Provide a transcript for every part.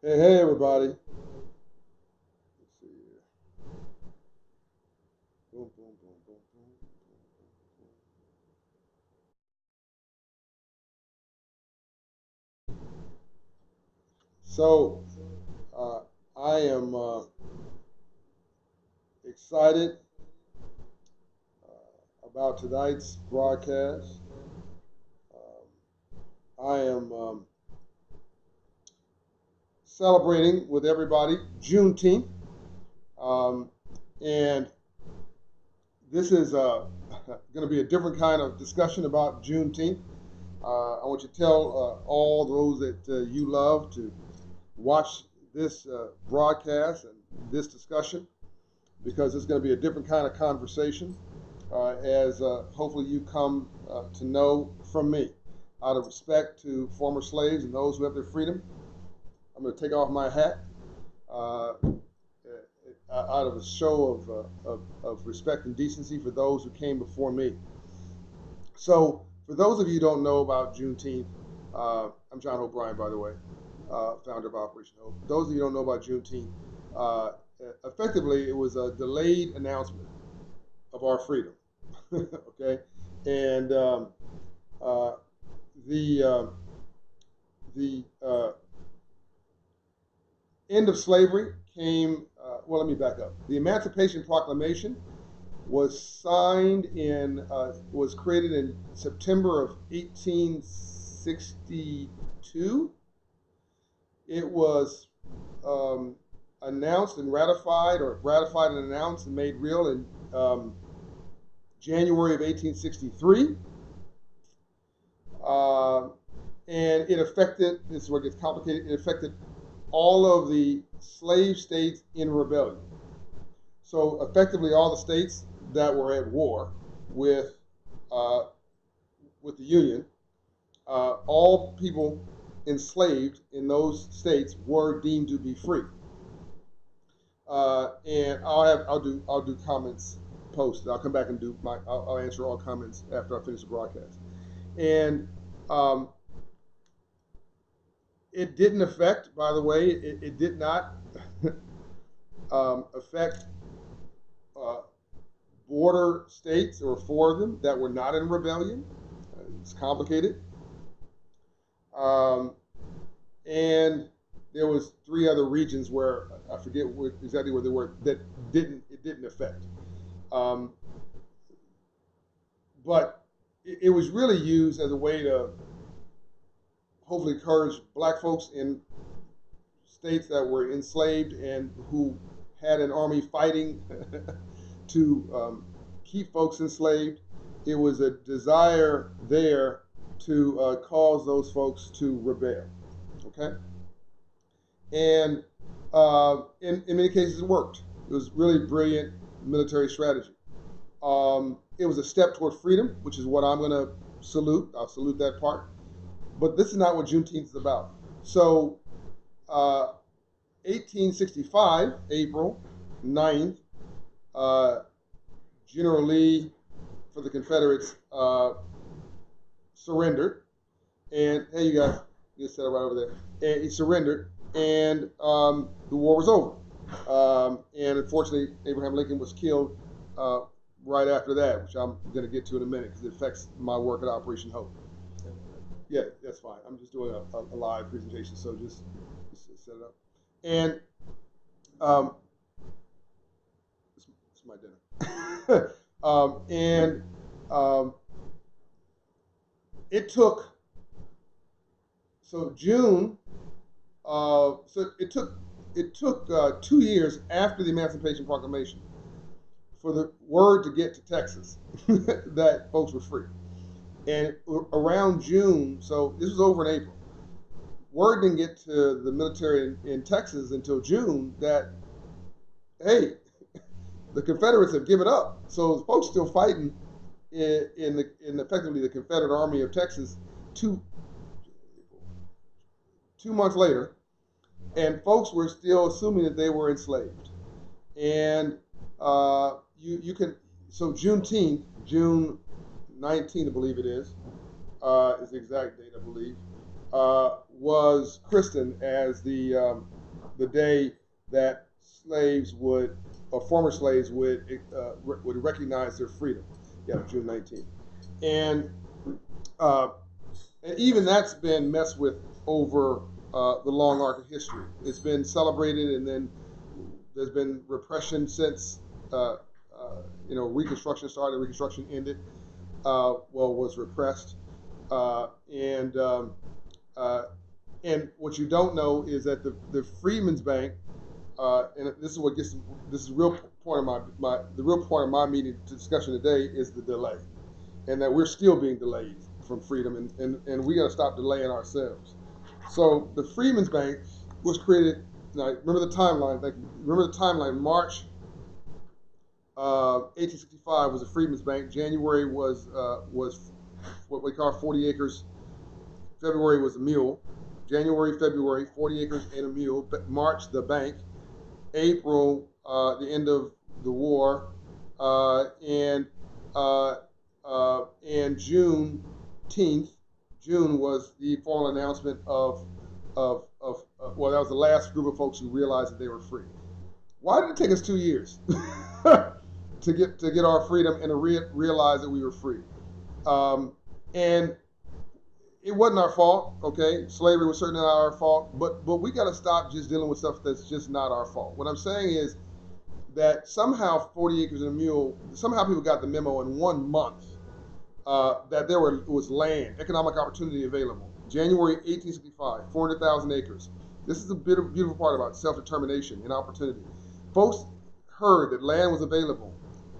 Hey, everybody. Let's see here. Boom, boom, boom, boom, boom, boom, boom. So, uh, I am excited about tonight's broadcast. I am celebrating with everybody Juneteenth, um, and this is going to be a different kind of discussion about Juneteenth. I want you to tell all those that you love to watch this broadcast and this discussion because it's going to be a different kind of conversation as hopefully you come to know from me. Out of respect to former slaves and those who have their freedom, I'm going to take off my hat out of a show of respect and decency for those who came before me. So, for those of you who don't know about Juneteenth, I'm John O'Brien, by the way, founder of Operation Hope. Those of you who don't know about Juneteenth, uh, effectively, it was a delayed announcement of our freedom. Okay, and uh, the the end of slavery came. Well, let me back up. The Emancipation Proclamation was created in September of 1862. It was announced and ratified, or ratified and announced and made real in January of 1863. Uh, and it affected, this is where it gets complicated, it affected all of the slave states in rebellion. So effectively, all the states that were at war with uh, with the Union, all people enslaved in those states were deemed to be free. And I'll do comments post. I'll come back and do my I'll answer all comments after I finish the broadcast. And um, it didn't affect, by the way, it did not affect uh, border states, or four of them that were not in rebellion. It's complicated. Um, and there was three other regions where I forget exactly where they were that didn't affect. Um, but it was really used as a way to hopefully encourage black folks in states that were enslaved and who had an army fighting to keep folks enslaved. It was a desire there to cause those folks to rebel. Okay, and in many cases it worked. It was really brilliant military strategy. It was a step toward freedom, which is what I'm going to salute. I'll salute that part. But this is not what Juneteenth is about. So, uh, 1865, April 9th, uh, General Lee for the Confederates surrendered. And hey, you guys, you set it right over there. And he surrendered, and the war was over. And unfortunately, Abraham Lincoln was killed uh, right after that, which I'm going to get to in a minute because it affects my work at Operation Hope. Yeah, that's fine. I'm just doing a live presentation, so just set it up. And um, it's my dinner. And um, it took so June. So it took 2 years after the Emancipation Proclamation for the word to get to Texas that folks were free. And around June, so this was over in April. Word didn't get to the military in Texas until June that hey, the Confederates have given up. So folks still fighting in effectively the Confederate Army of Texas two 2 months later, and folks were still assuming that they were enslaved. And you can so Juneteenth, June 19th, I believe it is the exact date, I believe, was christened as the day that slaves would, or former slaves would recognize their freedom. Yeah, June 19th. And uh, and even that's been messed with over the long arc of history. It's been celebrated, and then there's been repression since uh, Reconstruction started, Reconstruction ended. Was repressed, uh, and um, uh, and what you don't know is that the Freedmen's Bank, and this is what gets this is the real point of the real point of my meeting discussion today is the delay, and that we're still being delayed from freedom, and we got to stop delaying ourselves. So the Freedmen's Bank was created. Now, remember the timeline. Remember the timeline. March 1865 was the Freedmen's Bank. January was what we call 40 acres. February was a mule. January, February, 40 acres and a mule. March, the bank. April, the end of the war, and Juneteenth. June was the formal announcement that was the last group of folks who realized that they were free. Why did it take us 2 years to get our freedom and to realize that we were free? And it wasn't our fault, okay? Slavery was certainly not our fault, but we got to stop just dealing with stuff that's just not our fault. What I'm saying is that somehow 40 acres and a mule, somehow people got the memo in 1 month that was land, economic opportunity available. January 1865, 400,000 acres. This is the beautiful part about self-determination and opportunity. Folks heard that land was available.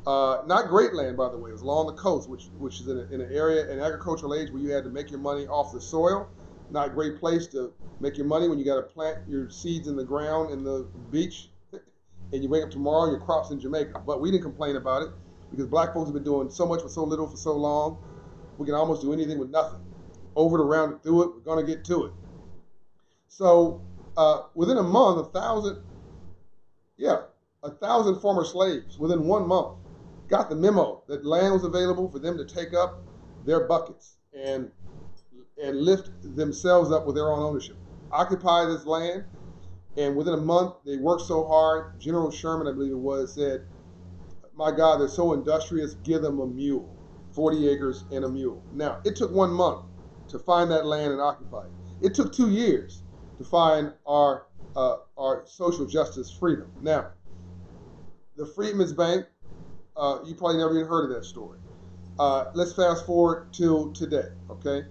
Not great land, by the way. It was along the coast, which is in an area, an agricultural age where you had to make your money off the soil. Not a great place to make your money when you got to plant your seeds in the ground in the beach, and you wake up tomorrow and your crop's in Jamaica. But we didn't complain about it because black folks have been doing so much with so little for so long. We can almost do anything with nothing. Over it, around it, through it. We're gonna get to it. So within a month, 1,000 former slaves within 1 month got the memo that land was available for them to take up their buckets and lift themselves up with their own ownership. Occupy this land, and within a month they worked so hard. General Sherman, I believe it was, said, "My God, they're so industrious. Give them a mule, 40 acres and a mule." Now it took 1 month to find that land and occupy it. It took 2 years to find our social justice freedom. Now, the Freedmen's Bank. You probably never even heard of that story. Let's fast forward to today, okay?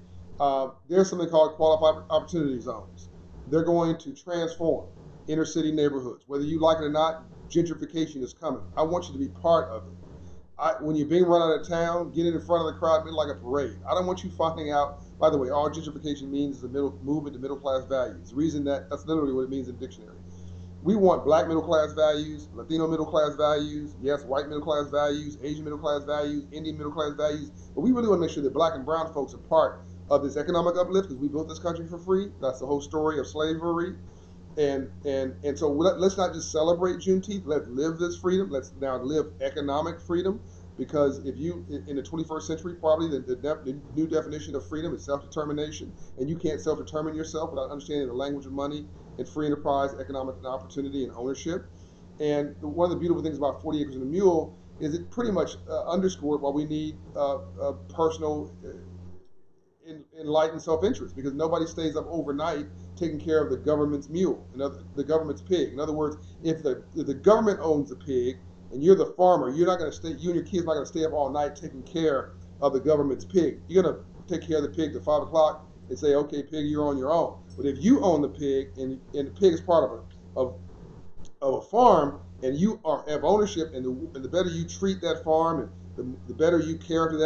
There's something called qualified opportunity zones. They're going to transform inner city neighborhoods. Whether you like it or not, gentrification is coming. I want you to be part of it. When you're being run out of town, get in front of the crowd, be like a parade. I don't want you finding out, by the way, all gentrification means is a movement to middle class values. The reason that's literally what it means in the dictionary. We want black middle class values, Latino middle class values, yes, white middle class values, Asian middle class values, Indian middle class values, but we really want to make sure that black and brown folks are part of this economic uplift because we built this country for free. That's the whole story of slavery. And so let's not just celebrate Juneteenth. Let's live this freedom. Let's now live economic freedom, because if you, in the 21st century, probably the new definition of freedom is self-determination, and you can't self-determine yourself without understanding the language of money and free enterprise, economic opportunity, and ownership. And one of the beautiful things about 40 Acres and a Mule is it pretty much underscored why we need personal enlightened self-interest, because nobody stays up overnight taking care of the government's mule, the government's pig. In other words, if the government owns the pig and you're the farmer, you're not going to stay. You and your kids are not going to stay up all night taking care of the government's pig. You're going to take care of the pig till 5 o'clock and say, "Okay, pig, you're on your own." But if you own the pig and the pig is part of a farm, and you have ownership, and the better you treat that farm, and the better you care for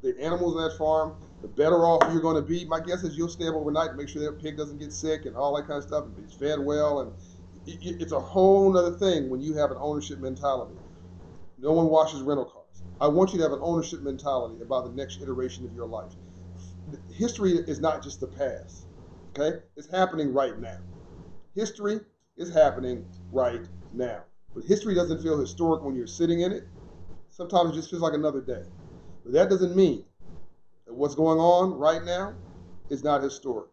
the animals in that farm, the better off you're going to be. My guess is you'll stay up overnight to make sure that pig doesn't get sick and all that kind of stuff, and it's fed well. And it's a whole other thing when you have an ownership mentality. No one washes rental cars. I want you to have an ownership mentality about the next iteration of your life. History is not just the past, okay? It's happening right now. History is happening right now. But history doesn't feel historic when you're sitting in it. Sometimes it just feels like another day. But that doesn't mean that what's going on right now is not historic.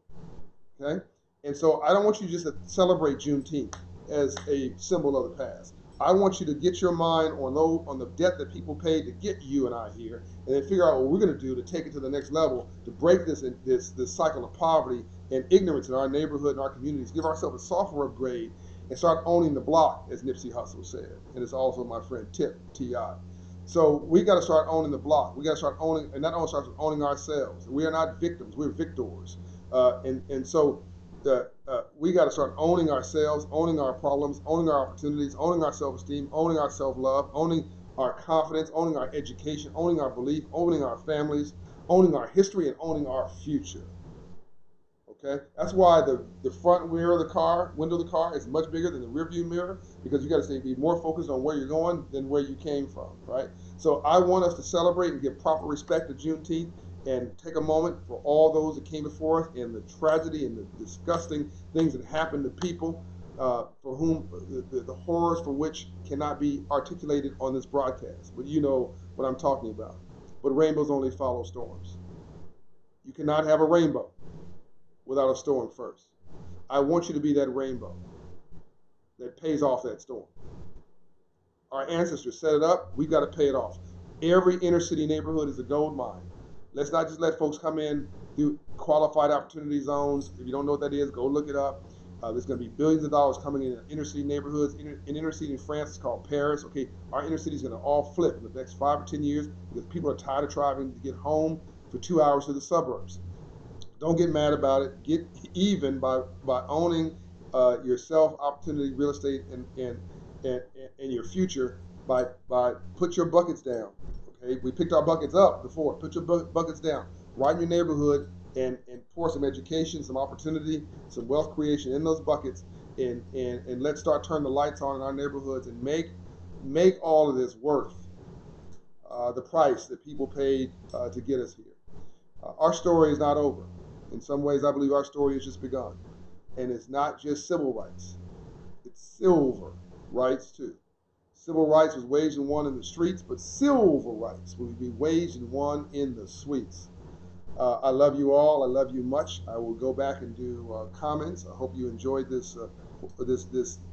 Okay? And so I don't want you just to celebrate Juneteenth as a symbol of the past. I want you to get your mind on the debt that people paid to get you and I here, and then figure out what we're going to do to take it to the next level, to break this cycle of poverty and ignorance in our neighborhood and our communities. Give ourselves a software upgrade and start owning the block, as Nipsey Hussle said, and it's also my friend Tip T.I. So we got to start owning the block. We got to start owning, and not only start owning ourselves. We are not victims; we're victors. So we got to start owning ourselves, owning our problems, owning our opportunities, owning our self-esteem, owning our self-love, owning our confidence, owning our education, owning our belief, owning our families, owning our history, and owning our future. Okay, that's why the front mirror of the car, window of the car, is much bigger than the rear view mirror, because you got to be more focused on where you're going than where you came from, right? So I want us to celebrate and give proper respect to Juneteenth and take a moment for all those that came before us and the tragedy and the disgusting things that happened to people for whom the horrors for which cannot be articulated on this broadcast. But you know what I'm talking about. But rainbows only follow storms. You cannot have a rainbow without a storm first. I want you to be that rainbow that pays off that storm. Our ancestors set it up, we've got to pay it off. Every inner city neighborhood is a gold mine. Let's not just let folks come in through qualified opportunity zones. If you don't know what that is, go look it up. There's going to be billions of dollars coming in inner city neighborhoods. In inner city in France, it's called Paris. Okay, our inner city is going to all flip in the next 5 or 10 years because people are tired of driving to get home for 2 hours to the suburbs. Don't get mad about it. Get even by owning yourself, opportunity, real estate, and your future by put your buckets down. Okay, we picked our buckets up before. Put your buckets down. Right in your neighborhood and pour some education, some opportunity, some wealth creation in those buckets, and let's start turning the lights on in our neighborhoods and make all of this worth the price that people paid to get us here. Our story is not over. In some ways, I believe our story has just begun. And it's not just civil rights. It's silver rights, too. Civil rights was waged and won in the streets, but silver rights will be waged and won in the suites. I love you all. I love you much. I will go back and do comments. I hope you enjoyed this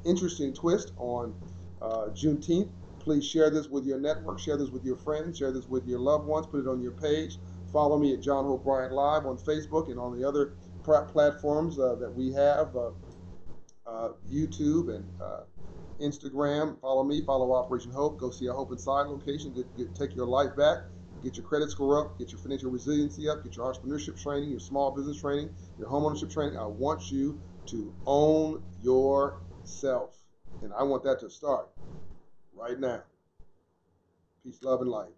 interesting twist on Juneteenth. Please share this with your network. Share this with your friends. Share this with your loved ones. Put it on your page. Follow me at John Bryant Live on Facebook and on the other platforms that we have, YouTube and Instagram. Follow me. Follow Operation Hope. Go see a Hope Inside location. Take your life back. Get your credit score up. Get your financial resiliency up. Get your entrepreneurship training, your small business training, your homeownership training. I want you to own yourself. And I want that to start right now. Peace, love, and light.